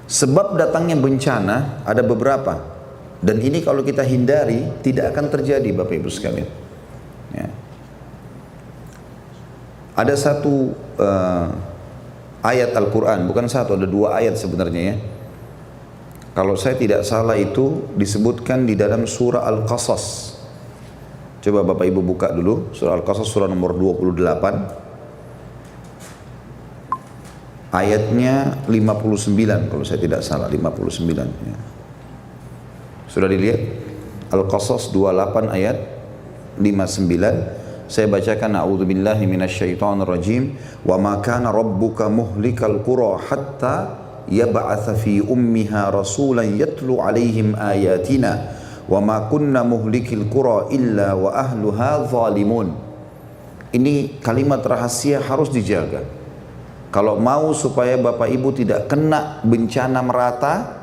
Sebab datangnya bencana ada beberapa, dan ini kalau kita hindari tidak akan terjadi, Bapak Ibu sekalian. Ya. Ada satu ayat Al-Quran, bukan satu, ada dua ayat sebenarnya ya. Kalau saya tidak salah itu disebutkan di dalam surah Al-Qasas. Coba Bapak Ibu buka dulu surah Al-Qasas, surah nomor 28. Ayatnya 59 kalau saya tidak salah, 59 ya. Sudah dilihat? Al-Qasas 28 ayat 59. Saya bacakan, a'udzubillahi minasyaitonirrajim, wa ma kana rabbuka muhlikal qura hatta yab'atsa fi ummiha rasulan yatlu 'alaihim ayatina wa ma kunna muhlikil qura illa wa ahluha zalimun. Ini kalimat rahasia harus dijaga. Kalau mau supaya Bapak Ibu tidak kena bencana merata,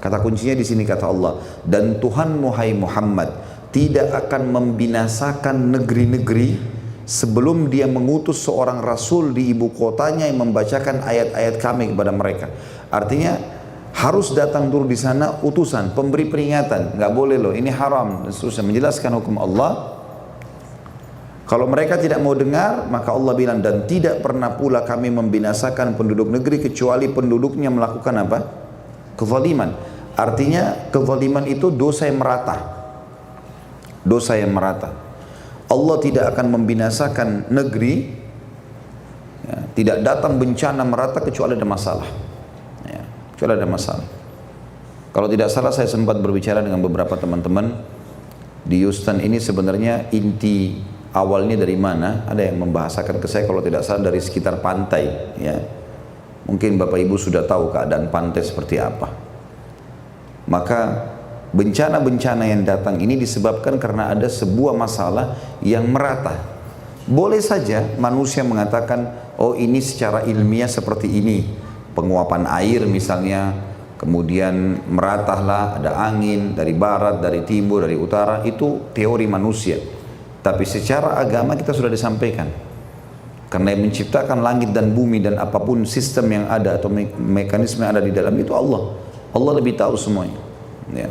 kata kuncinya di sini kata Allah, dan Tuhanmu hai Muhammad tidak akan membinasakan negeri-negeri sebelum dia mengutus seorang rasul di ibu kotanya yang membacakan ayat-ayat kami kepada mereka. Artinya harus datang dulu di sana utusan, pemberi peringatan, nggak boleh loh, ini haram dan seterusnya, menjelaskan hukum Allah. Kalau mereka tidak mau dengar, maka Allah bilang, dan tidak pernah pula kami membinasakan penduduk negeri kecuali penduduknya melakukan apa? Kezaliman. Artinya kezaliman itu dosa yang merata. Dosa yang merata. Allah tidak akan membinasakan negeri, ya, tidak datang bencana merata kecuali ada masalah. Ya, kecuali ada masalah. Kalau tidak salah saya sempat berbicara dengan beberapa teman-teman di Houston ini, sebenarnya inti awalnya dari mana? Ada yang membahasakan ke saya kalau tidak salah dari sekitar pantai ya. Mungkin Bapak Ibu sudah tahu keadaan pantai seperti apa. Maka bencana-bencana yang datang ini disebabkan karena ada sebuah masalah yang merata. Boleh saja manusia mengatakan, oh ini secara ilmiah seperti ini, penguapan air misalnya, kemudian meratahlah, ada angin dari barat, dari timur, dari utara, itu teori manusia. Tapi secara agama kita sudah disampaikan, karena yang menciptakan langit dan bumi dan apapun sistem yang ada atau mekanisme yang ada di dalam itu Allah. Allah lebih tahu semuanya ya.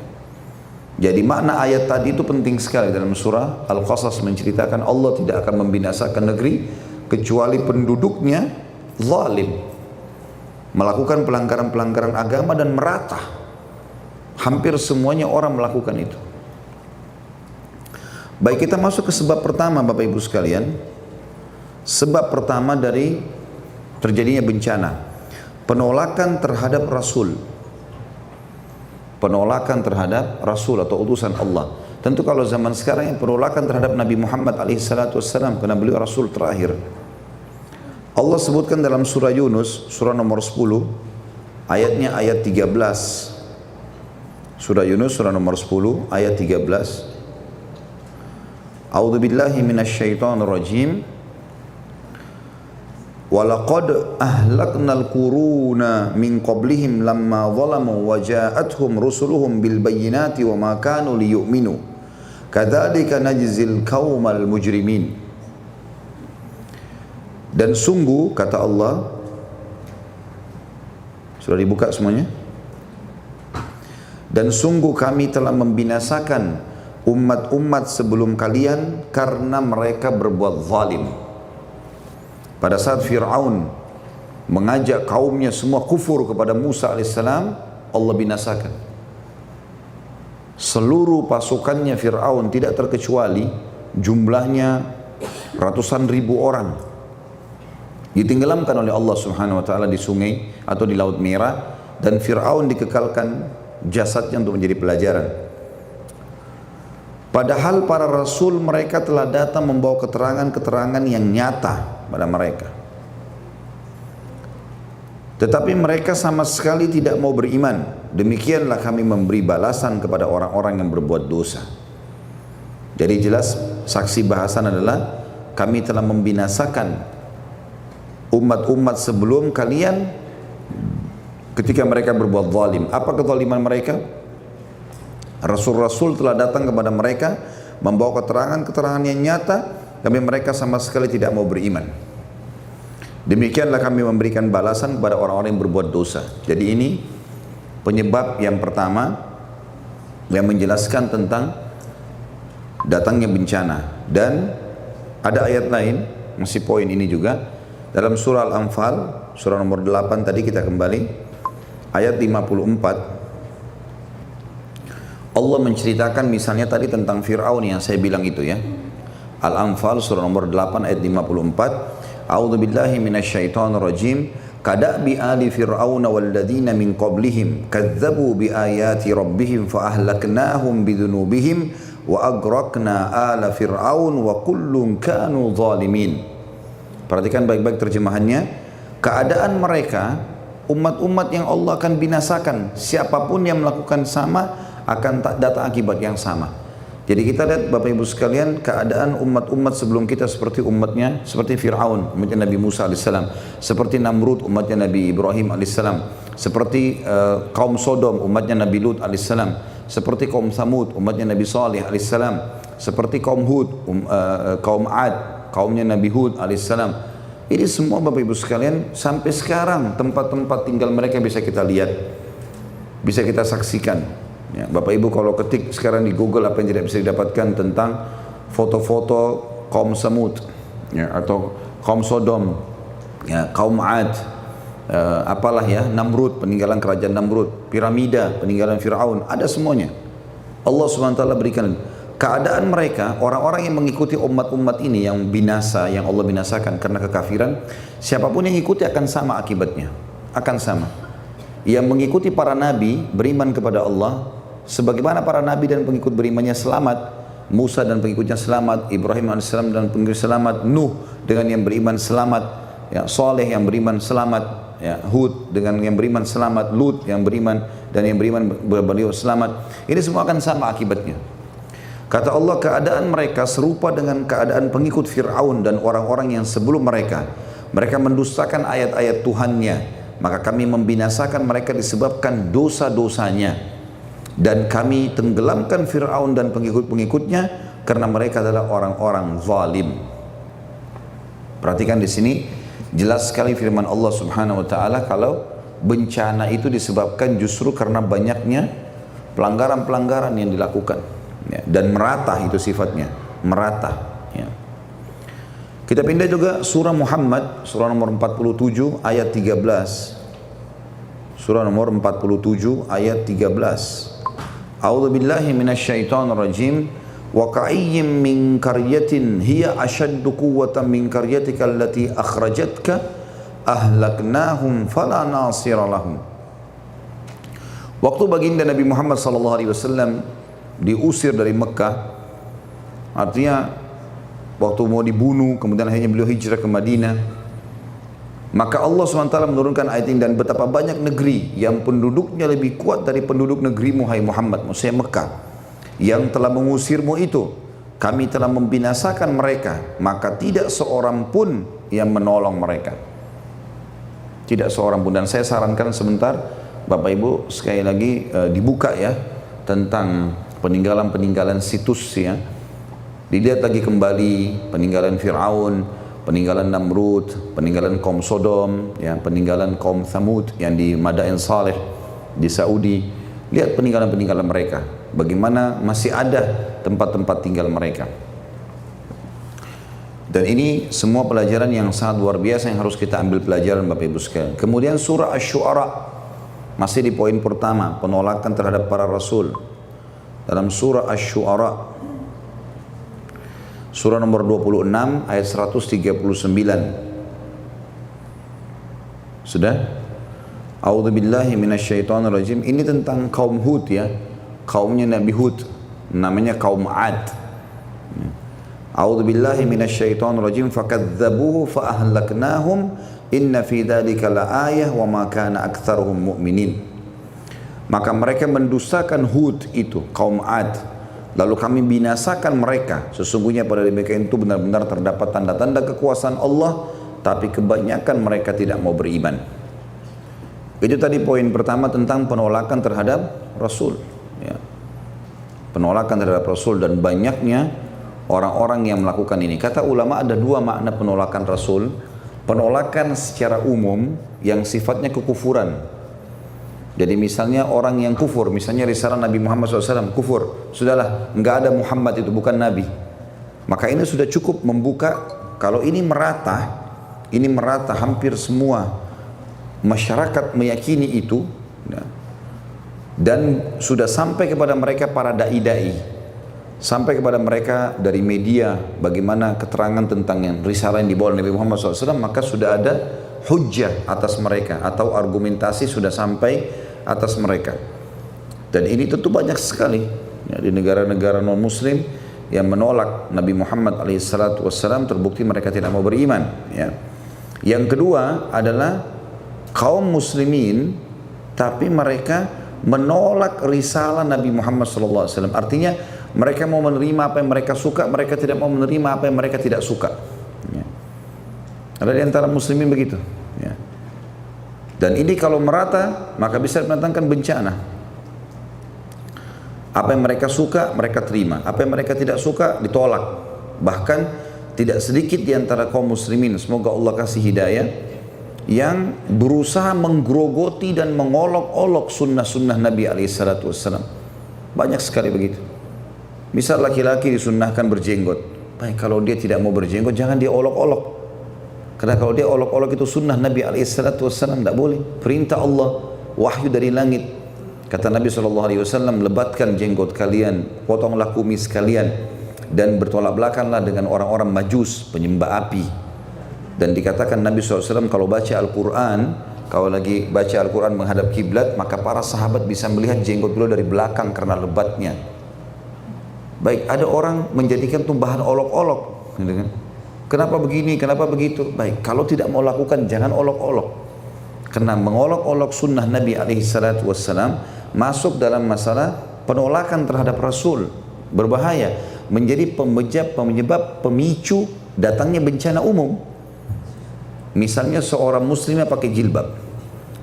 Jadi makna ayat tadi itu penting sekali. Dalam surah Al-Qasas menceritakan Allah tidak akan membinasakan negeri kecuali penduduknya zalim, melakukan pelanggaran-pelanggaran agama dan merata. Hampir semuanya orang melakukan itu. Baik, kita masuk ke sebab pertama Bapak Ibu sekalian. Sebab pertama dari terjadinya bencana, penolakan terhadap Rasul. Penolakan terhadap Rasul atau utusan Allah. Tentu kalau zaman sekarang yang penolakan terhadap Nabi Muhammad alaihissalam, karena beliau Rasul terakhir. Allah sebutkan dalam surah Yunus, surah nomor 10, ayatnya ayat 13. Surah Yunus, surah nomor 10, ayat 13. A'udzubillahi minasyaitonirrajim. Walaqad ahlaknal quruna min qablihim lamma zalamu wa ja'atuhum rusuluhum bil bayyinati wa ma kanu liyu'minu kadzalika najzil qaumal mujrimin. Dan sungguh kata Allah, sudah dibuka semuanya? Dan sungguh kami telah membinasakan umat-umat sebelum kalian karena mereka berbuat zalim. Pada saat Fir'aun mengajak kaumnya semua kufur kepada Musa alaihissalam, Allah binasakan. Seluruh pasukannya Fir'aun tidak terkecuali jumlahnya ratusan ribu orang, ditenggelamkan oleh Allah subhanahu wa ta'ala di sungai atau di Laut Merah, dan Fir'aun dikekalkan jasadnya untuk menjadi pelajaran. Padahal para rasul mereka telah datang membawa keterangan-keterangan yang nyata pada mereka. Tetapi mereka sama sekali tidak mau beriman. Demikianlah kami memberi balasan kepada orang-orang yang berbuat dosa. Jadi jelas saksi bahasan adalah kami telah membinasakan umat-umat sebelum kalian ketika mereka berbuat zalim. Apa kezaliman mereka? Rasul-rasul telah datang kepada mereka membawa keterangan-keterangan yang nyata, tapi mereka sama sekali tidak mau beriman. Demikianlah kami memberikan balasan kepada orang-orang yang berbuat dosa. Jadi ini penyebab yang pertama yang menjelaskan tentang datangnya bencana. Dan ada ayat lain, masih poin ini juga, dalam surah Al-Anfal, surah nomor 8 tadi kita kembali, ayat 54, Allah menceritakan misalnya tadi tentang Fir'aun yang saya bilang itu ya. Al-Anfal surah nomor 8 ayat 54. A'udzu billahi minasyaitonir rajim. Kadabi ali fir'aun walladzina min qablihim kadzdzabu biayati rabbihim fa ahlaknahum bidzunubihim wa agraqna ala fir'aun wa kullun kanu zalimin. Perhatikan baik-baik terjemahannya. Keadaan mereka umat-umat yang Allah akan binasakan, siapapun yang melakukan sama akan datang akibat yang sama. Jadi kita lihat Bapak Ibu sekalian, keadaan umat-umat sebelum kita seperti umatnya, seperti Fir'aun, umatnya Nabi Musa AS, seperti Namrud, umatnya Nabi Ibrahim AS, seperti kaum Sodom, umatnya Nabi Lut AS, seperti kaum Thamud, umatnya Nabi Saleh AS, seperti kaum Hud, kaum Ad, kaumnya Nabi Hud AS. Ini semua Bapak Ibu sekalian, sampai sekarang tempat-tempat tinggal mereka bisa kita lihat, bisa kita saksikan. Ya, Bapak Ibu kalau ketik sekarang di Google apa yang tidak bisa didapatkan tentang foto-foto kaum Samud, ya, atau kaum Sodom, ya, kaum Ad, apalah ya, Namrud, peninggalan kerajaan Namrud, piramida, peninggalan Fir'aun, ada semuanya. Allah SWT berikan keadaan mereka, orang-orang yang mengikuti umat-umat ini yang binasa, yang Allah binasakan karena kekafiran, siapapun yang ikuti akan sama akibatnya, akan sama. Yang mengikuti para nabi beriman kepada Allah, sebagaimana para nabi dan pengikut berimannya selamat, Musa dan pengikutnya selamat, Ibrahim AS dan pengikut selamat, Nuh dengan yang beriman selamat, ya, Saleh yang beriman selamat, ya, Hud dengan yang beriman selamat, Lut yang beriman dan yang beriman beliau selamat. Ini semua akan sama akibatnya. Kata Allah, keadaan mereka serupa dengan keadaan pengikut Fir'aun dan orang-orang yang sebelum mereka. Mereka mendustakan ayat-ayat Tuhannya, maka kami membinasakan mereka disebabkan dosa-dosanya. Dan kami tenggelamkan Fir'aun dan pengikut-pengikutnya karena mereka adalah orang-orang zalim. Perhatikan di sini jelas sekali firman Allah Subhanahu wa taala kalau bencana itu disebabkan justru karena banyaknya pelanggaran-pelanggaran yang dilakukan, ya, dan merata itu sifatnya, merata, ya. Kita pindah juga surah Muhammad, surah nomor 47 ayat 13. Surah nomor 47 ayat 13. A'udzu billahi minasyaitonir rajim. Wa ka'ayyim min qaryatin hiya ashaddu quwwatan min qaryatika allati akhrajatka ahlaknahum fala nasira lahum. Waktu baginda Nabi Muhammad SAW diusir dari Mekah, artinya waktu mau dibunuh, kemudian akhirnya beliau hijrah ke Madinah, maka Allah SWT menurunkan ayat ini, dan betapa banyak negeri yang penduduknya lebih kuat dari penduduk negerimu hai Muhammad, maksudnya Mekah, yang telah mengusirmu itu, kami telah membinasakan mereka, maka tidak seorang pun yang menolong mereka, tidak seorang pun. Dan saya sarankan sebentar Bapak Ibu sekali lagi dibuka ya tentang peninggalan-peninggalan situs ya, dilihat lagi kembali peninggalan Fir'aun, peninggalan Namrud, peninggalan kaum Sodom, ya, peninggalan kaum Thamud yang di Madain Saleh di Saudi. Lihat peninggalan-peninggalan mereka, bagaimana masih ada tempat-tempat tinggal mereka. Dan ini semua pelajaran yang sangat luar biasa yang harus kita ambil pelajaran Bapak Ibu sekalian. Kemudian surah Asy-Syu'ara, masih di poin pertama, penolakan terhadap para rasul. Dalam surah Asy-Syu'ara, surah nomor 26 ayat 139. Sudah? A'udzu billahi minasyaitonir rajim. Ini tentang kaum Hud ya. Kaumnya Nabi Hud, namanya kaum Ad. A'udzu billahi minasyaitonir rajim. Fakadzdzabuhu fa ahlaknahum inna fi dzalika laayah wa ma kana aktsaruhum mu'minin. Maka mereka mendustakan Hud itu, kaum Ad. Lalu kami binasakan mereka. Sesungguhnya pada mereka itu benar-benar terdapat tanda-tanda kekuasaan Allah, tapi kebanyakan mereka tidak mau beriman. Itu tadi poin pertama tentang penolakan terhadap Rasul. Ya. Penolakan terhadap Rasul dan banyaknya orang-orang yang melakukan ini. Kata ulama ada dua makna penolakan Rasul. Penolakan secara umum yang sifatnya kekufuran. Jadi misalnya orang yang kufur, misalnya risalah Nabi Muhammad SAW, kufur, sudahlah, nggak ada Muhammad itu, bukan Nabi. Maka ini sudah cukup membuka, kalau ini merata hampir semua masyarakat meyakini itu, ya, dan sudah sampai kepada mereka para da'i-da'i, sampai kepada mereka dari media, bagaimana keterangan tentang yang risalah yang dibawa Nabi Muhammad SAW, maka sudah ada hujjah atas mereka, atau argumentasi sudah sampai atas mereka. Dan ini tentu banyak sekali ya, di negara-negara non muslim yang menolak Nabi Muhammad SAW, terbukti mereka tidak mau beriman ya. Yang kedua adalah kaum muslimin tapi mereka menolak risalah Nabi Muhammad SAW. Artinya mereka mau menerima apa yang mereka suka, mereka tidak mau menerima apa yang mereka tidak suka ya. Ada di antara muslimin begitu ya. Dan ini kalau merata, maka bisa mendatangkan bencana. Apa yang mereka suka, mereka terima. Apa yang mereka tidak suka, ditolak. Bahkan tidak sedikit di antara kaum muslimin, semoga Allah kasih hidayah, yang berusaha menggerogoti dan mengolok-olok sunnah-sunnah Nabi SAW. Banyak sekali begitu. Misal laki-laki disunnahkan berjenggot. Baik, kalau dia tidak mau berjenggot, jangan dia olok-olok. Karena kalau dia olok-olok itu sunnah Nabi SAW, tidak boleh. Perintah Allah, wahyu dari langit. Kata Nabi SAW, lebatkan jenggot kalian, potonglah kumis kalian, dan bertolak belakanglah dengan orang-orang majus, penyembah api. Dan dikatakan Nabi SAW kalau baca Al-Quran, kalau lagi baca Al-Quran menghadap kiblat, maka para sahabat bisa melihat jenggot beliau dari belakang karena lebatnya. Baik, ada orang menjadikan itu bahan olok-olok, gitu kan? Kenapa begini, kenapa begitu? Baik, kalau tidak mau lakukan, jangan olok-olok. Karena mengolok-olok sunnah Nabi SAW masuk dalam masalah penolakan terhadap Rasul. Berbahaya, menjadi penyebab pemicu datangnya bencana umum. Misalnya seorang muslimnya pakai jilbab.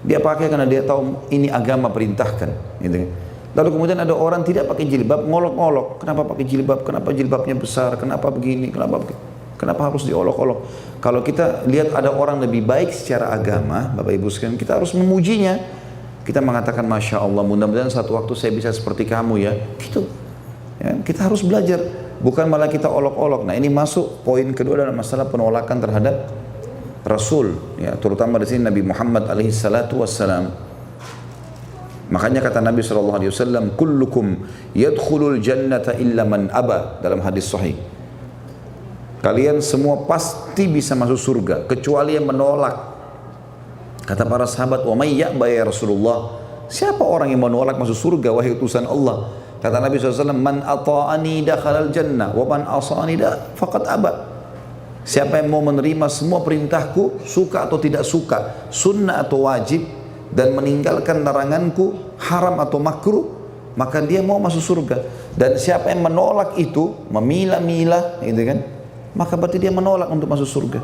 Dia pakai karena dia tahu ini agama perintahkan. Gitu. Lalu kemudian ada orang tidak pakai jilbab, ngolok-ngolok. Kenapa pakai jilbab? Kenapa jilbabnya besar? Kenapa begini? Kenapa begini? Kenapa harus diolok-olok? Kalau kita lihat ada orang lebih baik secara agama, Bapak Ibu sekalian, kita harus memujinya. Kita mengatakan, Masya Allah, mudah-mudahan satu waktu saya bisa seperti kamu ya. Gitu. Ya, kita harus belajar. Bukan malah kita olok-olok. Nah, ini masuk poin kedua dalam masalah penolakan terhadap Rasul. Ya, terutama di sini Nabi Muhammad SAW. Makanya kata Nabi SAW, kullukum yadkhulul jannata illa man aba, dalam hadis sahih. Kalian semua pasti bisa masuk surga kecuali yang menolak. Kata para sahabat, wa may ya'ba ya Rasulullah, siapa orang yang menolak masuk surga wahai utusan Allah? Kata Nabi SAW, man ata'ani dakhalal jannah wa man asani faqad aba. Siapa yang mau menerima semua perintahku, suka atau tidak suka, sunnah atau wajib, dan meninggalkan laranganku, haram atau makruh, maka dia mau masuk surga. Dan siapa yang menolak itu, memilah-milah, gitu kan, maka berarti dia menolak untuk masuk surga.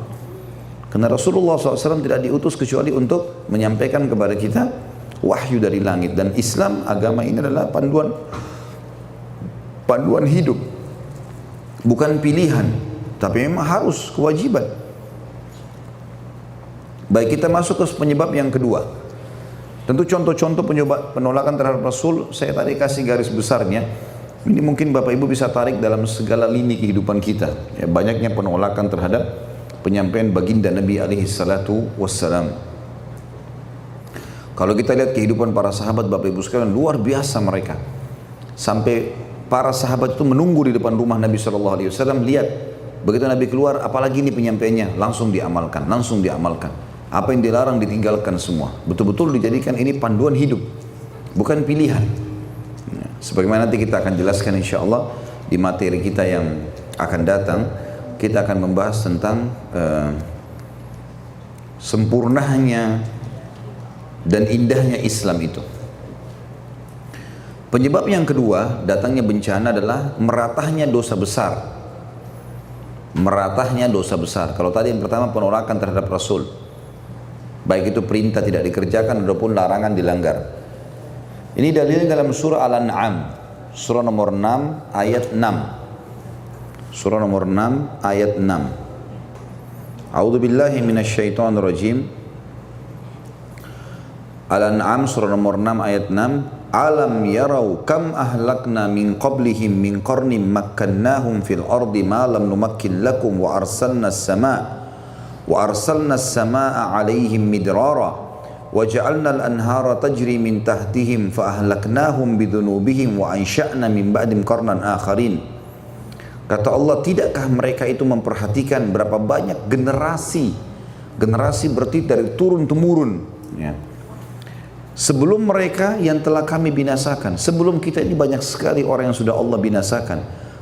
Karena Rasulullah SAW tidak diutus kecuali untuk menyampaikan kepada kita wahyu dari langit. Dan Islam, agama ini adalah panduan hidup, bukan pilihan, tapi memang harus, kewajiban. Baik, kita masuk ke penyebab yang kedua. Tentu contoh-contoh penolakan terhadap Rasul, saya tadi kasih garis besarnya. Ini mungkin Bapak Ibu bisa tarik dalam segala lini kehidupan kita. Ya, banyaknya penolakan terhadap penyampaian baginda Nabi SAW. Kalau kita lihat kehidupan para sahabat, Bapak Ibu sekalian, luar biasa mereka. Sampai para sahabat itu menunggu di depan rumah Nabi SAW. Lihat, begitu Nabi keluar, apalagi ini penyampaiannya, langsung diamalkan, langsung diamalkan. Apa yang dilarang ditinggalkan semua. Betul-betul dijadikan ini panduan hidup, bukan pilihan. Sebagaimana nanti kita akan jelaskan insya Allah di materi kita yang akan datang, kita akan membahas tentang sempurnanya dan indahnya Islam itu. Penyebab yang kedua datangnya bencana adalah meratahnya dosa besar. Meratahnya dosa besar. Kalau tadi yang pertama penolakan terhadap Rasul, baik itu perintah tidak dikerjakan ataupun larangan dilanggar. Ini dalilnya dalam surah Al-An'am, surah nomor 6 ayat 6. Surah nomor 6 ayat 6. A'udzu billahi minasyaitonir rajim. Al-An'am surah nomor 6 ayat 6, alam yarau kam ahlakna min qablihim min qarnin makkannahum fil ardi ma lam numakkin lakum wa arsalna as-samaa'a 'alaihim midrara wa ja'alna al-anhara tajri min tahtihim fa ahlaknahum bidhunubihim wa ansha'na min ba'dim qarnan akharin. Kata Allah, tidakkah mereka itu memperhatikan berapa banyak generasi berarti dari turun temurun, ya, sebelum mereka yang telah kami binasakan. Sebelum kita ini banyak sekali orang yang sudah Allah binasakan.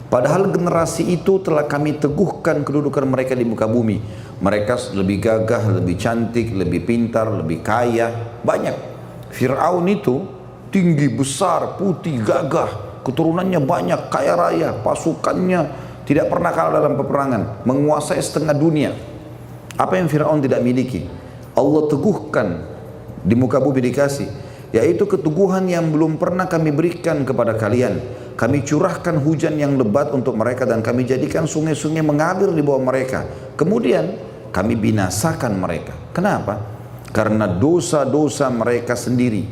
Padahal generasi itu telah kami teguhkan kedudukan mereka di muka bumi. Mereka lebih gagah, lebih cantik, lebih pintar, lebih kaya, banyak. Fir'aun itu tinggi, besar, putih, gagah, keturunannya banyak, kaya raya, pasukannya tidak pernah kalah dalam peperangan, menguasai setengah dunia. Apa yang Fir'aun tidak miliki, Allah teguhkan di muka bumi dikasih, yaitu keteguhan yang belum pernah kami berikan kepada kalian. Kami curahkan hujan yang lebat untuk mereka dan kami jadikan sungai-sungai mengalir di bawah mereka. Kemudian kami binasakan mereka. Kenapa? Karena dosa-dosa mereka sendiri.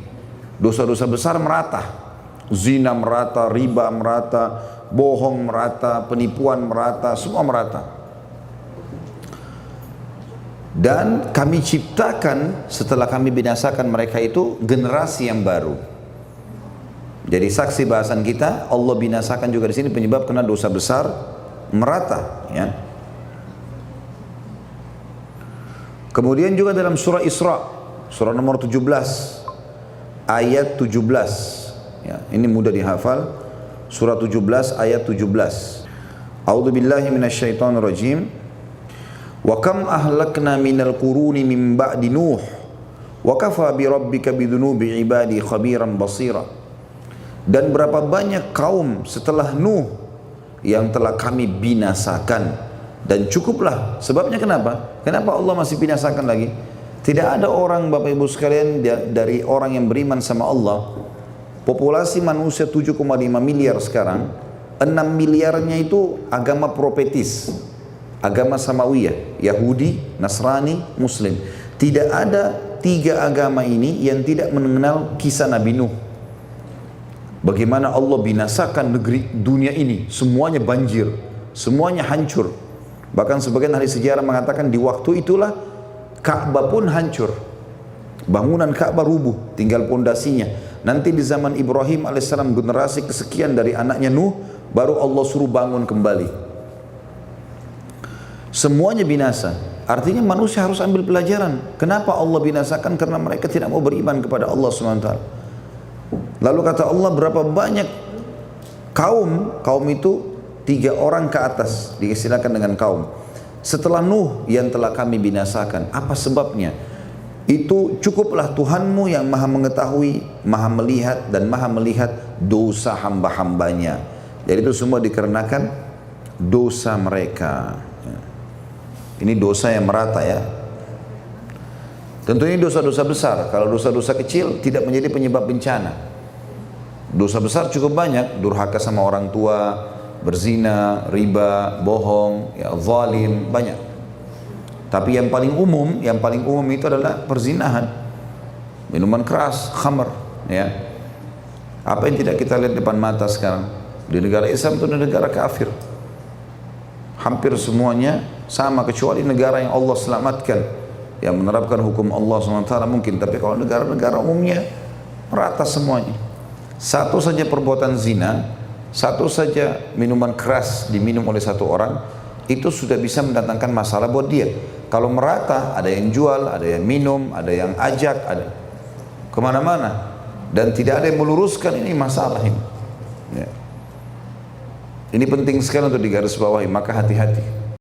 Dosa-dosa besar merata. Zina merata, riba merata, bohong merata, penipuan merata, semua merata. Dan kami ciptakan setelah kami binasakan mereka itu generasi yang baru. Jadi saksi bahasan kita, Allah binasakan juga di sini penyebab karena dosa besar merata, ya. Kemudian juga dalam surah Isra, surah nomor 17 ayat 17, ya, ini mudah dihafal. Surah 17 ayat 17. A'udzubillahi minasyaitonirrajim. Wa kam ahlakna minal quruni min ba'di Nuh wa kafa bi rabbika bidzunubi ibadi khabiran basira. Dan berapa banyak kaum setelah Nuh yang telah kami binasakan, dan cukuplah. Sebabnya kenapa? Kenapa Allah masih binasakan lagi? Tidak ada orang, Bapak Ibu sekalian, dari orang yang beriman sama Allah, populasi manusia 7,5 miliar sekarang, 6 miliarnya itu agama profetis, agama Samawiyah, Yahudi, Nasrani, Muslim. Tidak ada 3 agama ini yang tidak mengenal kisah Nabi Nuh. Bagaimana Allah binasakan negeri dunia ini, semuanya banjir, semuanya hancur. Bahkan sebagian ahli sejarah mengatakan di waktu itulah Ka'bah pun hancur. Bangunan Ka'bah rubuh, tinggal pondasinya. Nanti di zaman Ibrahim alaihissalam, generasi kesekian dari anaknya Nuh, baru Allah suruh bangun kembali. Semuanya binasa. Artinya manusia harus ambil pelajaran. Kenapa Allah binasakan? Karena mereka tidak mau beriman kepada Allah SWT. Lalu kata Allah, berapa banyak kaum itu 3 orang ke atas, diistilahkan dengan kaum. Setelah Nuh yang telah kami binasakan. Apa sebabnya? Itu cukuplah Tuhanmu yang maha mengetahui, maha melihat, dan maha melihat dosa hamba-hambanya. Jadi itu semua dikarenakan dosa mereka. Ini dosa yang merata, ya. Tentu ini dosa-dosa besar. Kalau dosa-dosa kecil tidak menjadi penyebab bencana. Dosa besar cukup banyak, durhaka sama orang tua, berzina, riba, bohong, ya, zalim, banyak. Tapi yang paling umum itu adalah perzinahan, minuman keras, khamr, ya. Apa yang tidak kita lihat depan mata sekarang? Di negara Islam itu negara kafir. Hampir semuanya sama, kecuali negara yang Allah selamatkan, yang menerapkan hukum Allah SWT mungkin. Tapi kalau negara-negara umumnya merata semuanya. Satu saja perbuatan zina, satu saja minuman keras diminum oleh satu orang, itu sudah bisa mendatangkan masalah buat dia. Kalau merata, ada yang jual, ada yang minum, ada yang ajak, ada kemana-mana, dan tidak ada yang meluruskan ini masalah ini. Ya. Ini penting sekali untuk digarisbawahi, maka hati-hati.